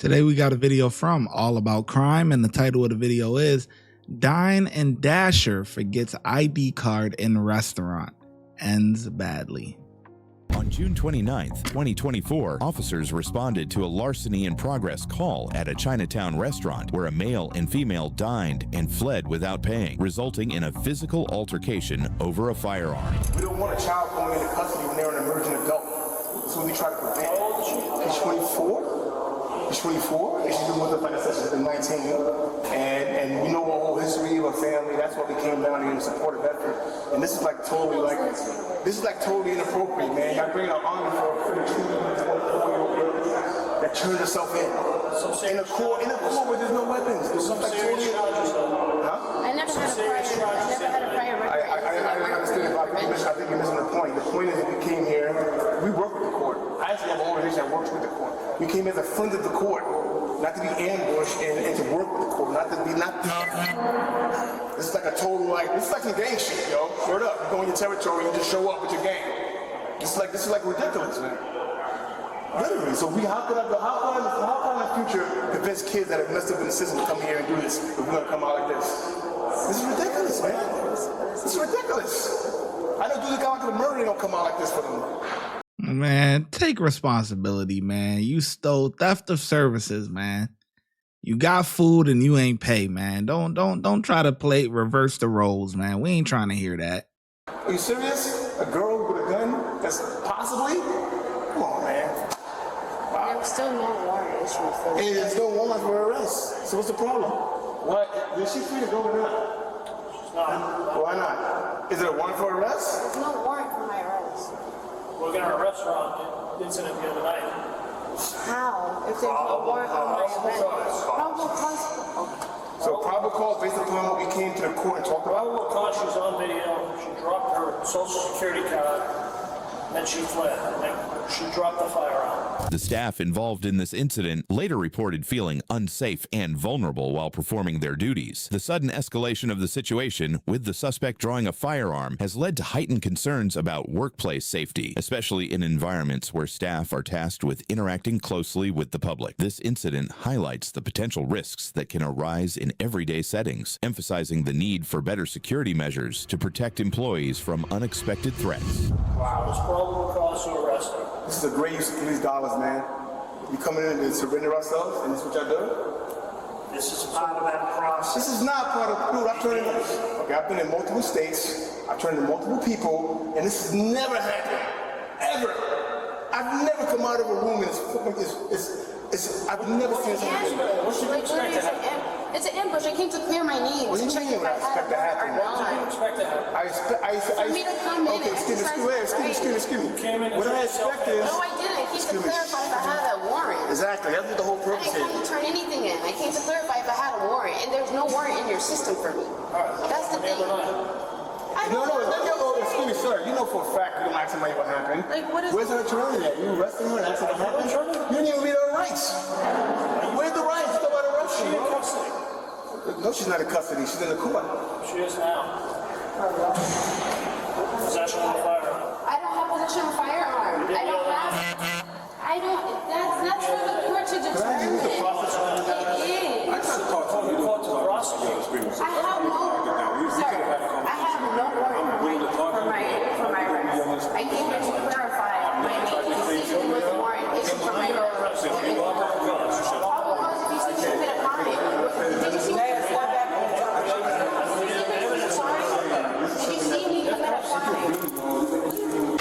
Today we got a video from All About Crime, and the title of the video is Dine and Dasher forgets ID card in restaurant, ends badly. On June 29, 2024, officers responded to a larceny in progress call at a Chinatown restaurant where a male and female dined and fled without paying, resulting in a physical altercation over a firearm. We don't want a child going into custody when they're an emerging adult. That's what we try to prevent. He's 24. She's 24, and she's been with us, like I said, she's been 19. And we know our whole history of our family. That's why we came down here in supportive effort. And this is like totally inappropriate, man. Y'all bringing our army for the 24-year-old girl that turned herself in. In a court where there's no weapons. There's something like totally. Huh? I never had a prior record. I understand. I think you're missing the point. The point is that we came here, we work with the court. I actually have an organization that works with the court. We came as a friend of the court, not to be ambushed and to work with the court, not to be. This is like a total this is like some gang shit, yo. Word up, you go in your territory, you just show up with your gang. This is like ridiculous, man. Literally. So how can the future convince kids that have messed up in the system to come here and do this if we're gonna come out like this? This is ridiculous, man. This is ridiculous. I know dudes that got into the murder, they don't come out like this for them. Man, take responsibility, man. You stole theft of services, man. You got food and you ain't pay, man. Don't try to reverse the roles, man. We ain't trying to hear that. Are you serious? A girl with a gun? That's possibly? Come on, man. Wow. There was still no warrant issued for And there's no warrant for arrest. So what's the problem? What? Is she free to go or not? She's not. Why not? Is it a warrant for arrest? There's no warrant for my arrest. We're in a restaurant incident the other night. How? If there's no warrant for my arrest? Probable cause. So probable cause based upon what we came to the court and talked about? Probable cause, she's on video. She dropped her social security card, then she fled. She dropped the firearm. The staff involved in this incident later reported feeling unsafe and vulnerable while performing their duties. The sudden escalation of the situation, with the suspect drawing a firearm, has led to heightened concerns about workplace safety, especially in environments where staff are tasked with interacting closely with the public. This incident highlights the potential risks that can arise in everyday settings, emphasizing the need for better security measures to protect employees from unexpected threats. Wow. It's probable cause to arrest her. This is a great use of police dollars, man. We coming in to surrender ourselves, and this is what y'all do? This is part of that process. This is not part of, dude, I've been in multiple states, I've turned to multiple people, and this has never happened. Ever. I've never come out of a room and I've never seen something. What should we expect to happen? It's an ambush. I came to clear my needs. What do you mean what I expect to happen? What did you expect to happen? For me to come in and excuse me. What I expect is... No, I didn't. I came to clarify if I had a warrant. Exactly. That's what the whole I purpose didn't come is. to turn anything in. I came to clarify if I had a warrant, and there's no warrant in your system for me. That's the thing. Excuse me, sir. You know for a fact you don't ask somebody what happened. Like, what is... Where's her attorney at? You arresting her and asking what happened? You didn't even read her rights. Where's the rights? Talk about arresting. She's in custody. No, she's not in custody. She's in the court. She is now. Possession of a firearm. I don't have possession of a firearm. That's for the court to determine. It is. I tried to talk to you. I have no warrant for my arrest. I came here to clarify my needs. It was a warrant issued for my arrest. Probable cause if you see me commit a crime. Did you see me commit a crime? Did you see me commit a crime?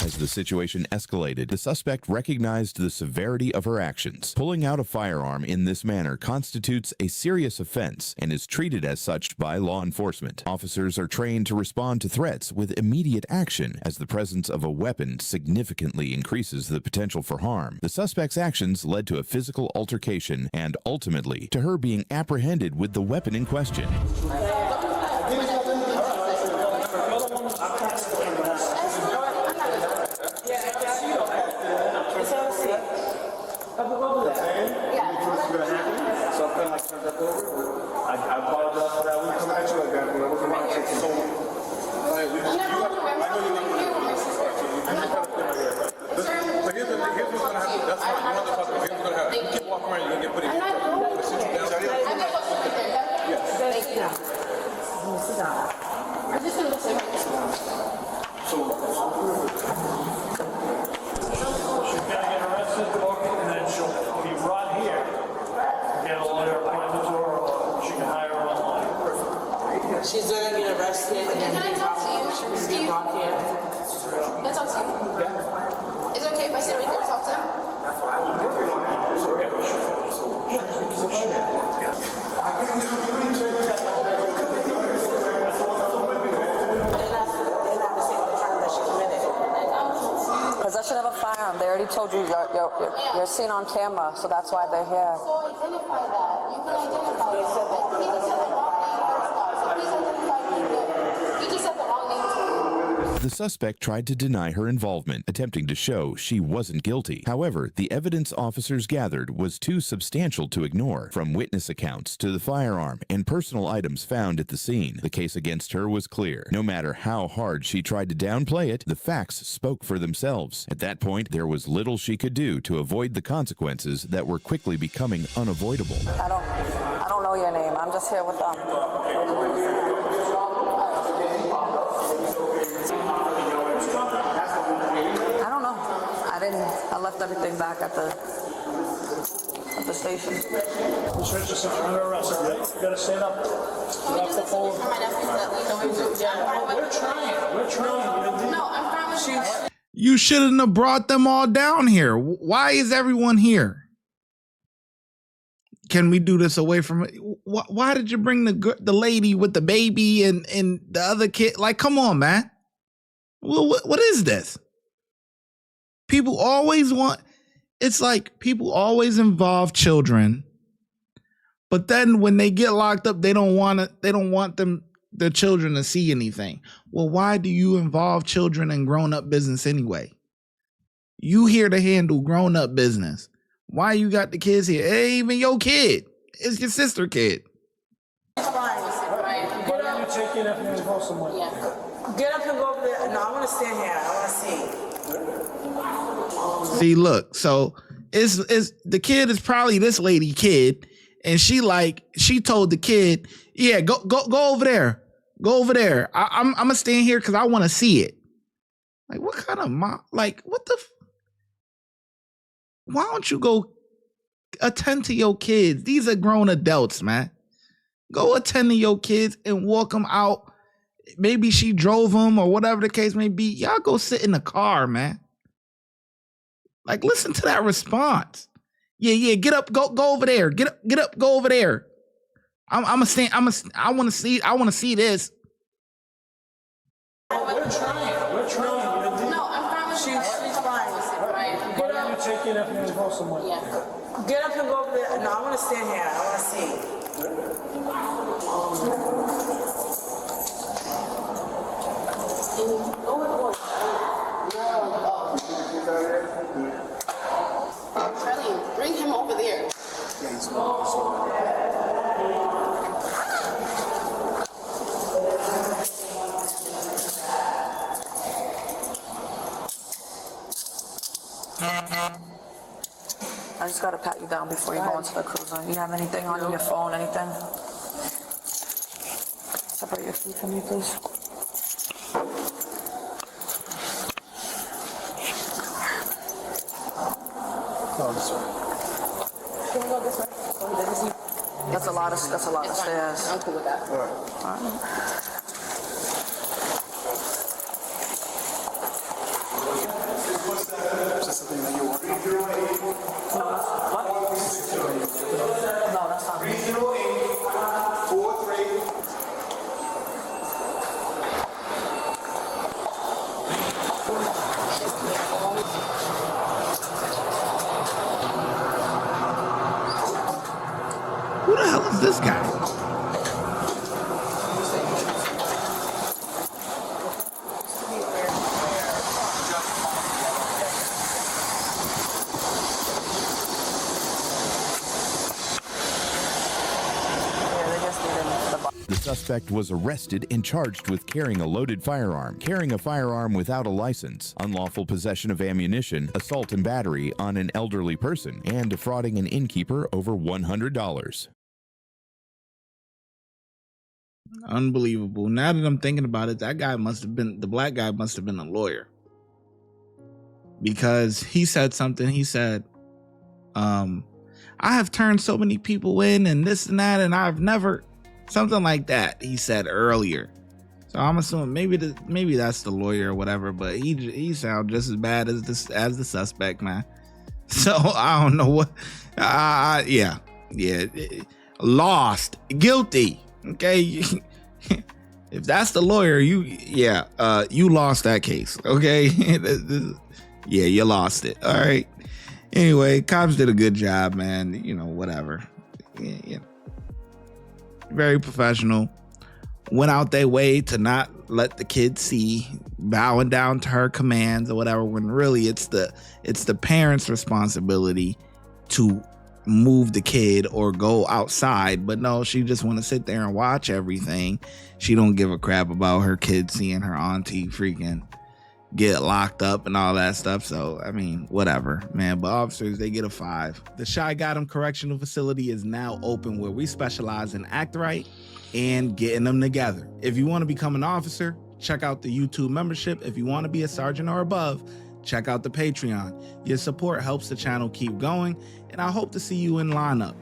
As the situation escalated, the suspect recognized the severity of her actions. Pulling out a firearm in this manner constitutes a serious offense and is treated as such by law enforcement. Officers are trained to respond to threats with immediate action, as the presence of a weapon significantly increases the potential for harm. The suspect's actions led to a physical altercation and ultimately to her being apprehended with the weapon in question. I apologize for that. We come at you like that, but I wasn't my chicken. So, I know you're not going to. But here's what's going to happen. That's fine. You don't have to talk about it. Here's what's going to happen. You keep walking around, you're going to get put in. Possession of a firearm. They already told you you're seen on camera, so that's why they're here. So identify that. You can identify it. He just said the wrong name first off. So please identify me. He just said the wrong name to me. The suspect tried to deny her involvement, attempting to show she wasn't guilty. However, the evidence officers gathered was too substantial to ignore, from witness accounts to the firearm and personal items found at the scene. The case against her was clear. No matter how hard she tried to downplay it, the facts spoke for themselves. At that point, there was little she could do to avoid the consequences that were quickly becoming unavoidable. I don't know your name. I'm just here with them. I don't know. I left everything back at the station. You search yourself under arrest, all right? You gotta stand up. Get off the phone. We're trying. No, I'm fine with You shouldn't have brought them all down here. Why is everyone here? Can we do this away from it? Why did you bring the lady with the baby and the other kid? Like, come on, man. What is this? People always it's like people always involve children, but then when they get locked up, they don't want their children to see anything. Well, why do you involve children in grown-up business anyway? You here to handle grown-up business. Why you got the kids here? It ain't even your kid. It's your sister kid. Why are you taking up and go somewhere? Get up and go over there. No, I want to stand here. I want to see. See, look. So it's the kid is probably this lady kid, and she told the kid, yeah, go over there. Go over there. I'm gonna stand here because I want to see it. Like, what kind of mom? Like, what the? Why don't you go attend to your kids? These are grown adults, man. Go attend to your kids and walk them out. Maybe she drove them or whatever the case may be. Y'all go sit in the car, man. Like, listen to that response. Yeah, get up, go over there. Get up, go over there. I want to see this. We're trying. No, I'm fine with She's fine. Why are you taking up and go somewhere? Get up and go over there. No, I want to stand here. I want to see. Charlie, bring him over there. I just gotta pat you down before you go into the cruiser. You have anything on your phone, anything? Separate your feet from me, please. That's a lot of stairs. I'm cool with that. No, that's not. 308-43. Who the hell is this guy? The suspect was arrested and charged with carrying a loaded firearm, carrying a firearm without a license, unlawful possession of ammunition, assault and battery on an elderly person, and defrauding an innkeeper over $100. Unbelievable. Now that I'm thinking about it, the black guy must have been a lawyer. Because he said something, he said, I have turned so many people in and this and that, and I've never, something like that he said earlier. So I'm assuming maybe that's the lawyer or whatever, but he sounds just as bad as the suspect, man. So I don't know what, yeah. Yeah, lost, guilty. Okay, if that's the lawyer, you lost that case. Okay, yeah, you lost it. All right. Anyway, cops did a good job, man. You know, whatever. Yeah. Very professional. Went out their way to not let the kid see, bowing down to her commands or whatever, when really it's the parents' responsibility to move the kid or go outside. But no, she just want to sit there and watch everything. She don't give a crap about her kid seeing her auntie freaking get locked up and all that stuff. So, I mean, whatever, man. But officers, they get a 5. The ShyGotEm Correctional Facility is now open, where we specialize in act right and getting them together. If you want to become an officer, check out the YouTube membership. If you want to be a sergeant or above, check out the Patreon. Your support helps the channel keep going, and I hope to see you in lineup.